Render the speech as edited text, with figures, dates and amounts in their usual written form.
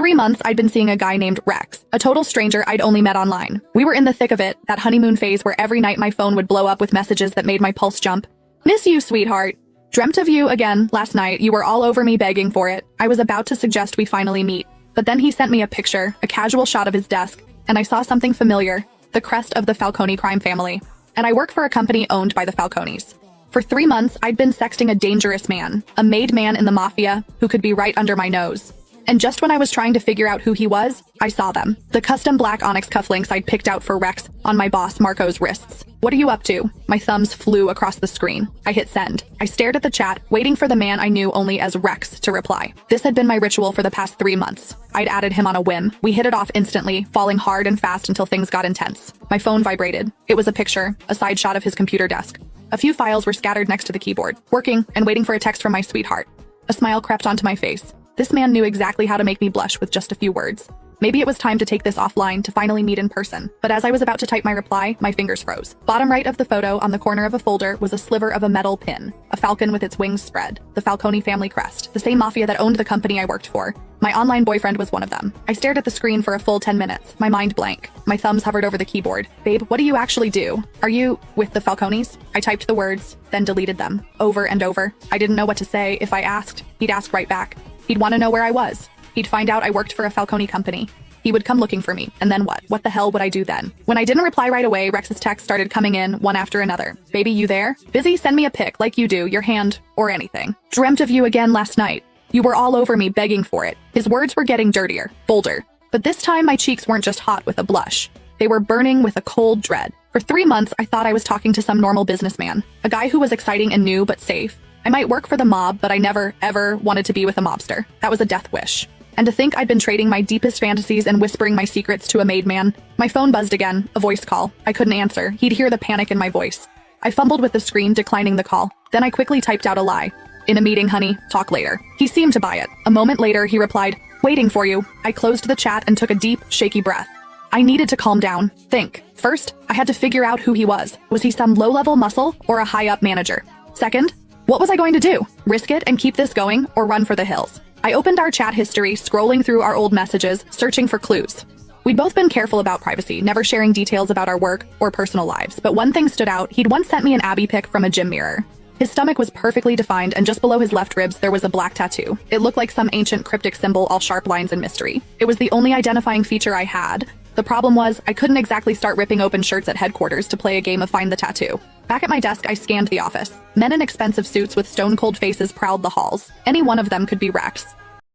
3 months, I'd been seeing a guy named Rex, a total stranger I'd only met online. We were in the thick of it, that honeymoon phase where every night my phone would blow up with messages that made my pulse jump. Miss you, sweetheart. Dreamt of you again last night. You were all over me begging for it. I was about to suggest we finally meet. But then he sent me a picture, a casual shot of his desk, and I saw something familiar, the crest of the Falcone crime family. And I work for a company owned by the Falcones. For 3 months, I'd been sexting a dangerous man, a made man in the mafia who could be right under my nose. And just when I was trying to figure out who he was, I saw them. The custom black onyx cufflinks I'd picked out for Rex on my boss Marco's wrists. What are you up to? My thumbs flew across the screen. I hit send. I stared at the chat, waiting for the man I knew only as Rex to reply. This had been my ritual for the past 3 months. I'd added him on a whim. We hit it off instantly, falling hard and fast until things got intense. My phone vibrated. It was a picture, a side shot of his computer desk. A few files were scattered next to the keyboard, working and waiting for a text from my sweetheart. A smile crept onto my face. This man knew exactly how to make me blush with just a few words. Maybe it was time to take this offline to finally meet in person. But as I was about to type my reply, my fingers froze. Bottom right of the photo on the corner of a folder was a sliver of a metal pin, a falcon with its wings spread, the Falcone family crest, the same mafia that owned the company I worked for. My online boyfriend was one of them. I stared at the screen for a full 10 minutes, my mind blank. My thumbs hovered over the keyboard. Babe, what do you actually do? Are you with the Falcones? I typed the words, then deleted them, over and over. I didn't know what to say. If I asked, he'd ask right back. He'd want to know where I was. He'd find out I worked for a Falcone company. He would come looking for me, and then what? What the hell would I do then? When I didn't reply right away, Rex's texts started coming in, one after another. Baby, you there? Busy? Send me a pic, like you do, your hand, or anything. Dreamt of you again last night. You were all over me begging for it. His words were getting dirtier, bolder. But this time my cheeks weren't just hot with a blush. They were burning with a cold dread. For 3 months, I thought I was talking to some normal businessman. A guy who was exciting and new, but safe. I might work for the mob, but I never, ever wanted to be with a mobster. That was a death wish. And to think I'd been trading my deepest fantasies and whispering my secrets to a made man. My phone buzzed again, a voice call. I couldn't answer. He'd hear the panic in my voice. I fumbled with the screen, declining the call. Then I quickly typed out a lie. In a meeting, honey. Talk later. He seemed to buy it. A moment later, he replied, waiting for you. I closed the chat and took a deep, shaky breath. I needed to calm down. Think. First, I had to figure out who he was. Was he some low-level muscle or a high-up manager? Second, what was I going to do? Risk it and keep this going, or run for the hills? I opened our chat history, scrolling through our old messages, searching for clues. We'd both been careful about privacy, never sharing details about our work or personal lives, but one thing stood out. He'd once sent me an Abby pic from a gym mirror. His stomach was perfectly defined, and just below his left ribs there was a black tattoo. It looked like some ancient cryptic symbol, all sharp lines and mystery. It was the only identifying feature I had. The problem was, I couldn't exactly start ripping open shirts at headquarters to play a game of Find the Tattoo. Back at my desk, I scanned the office. Men in expensive suits with stone-cold faces prowled the halls. Any one of them could be Rex.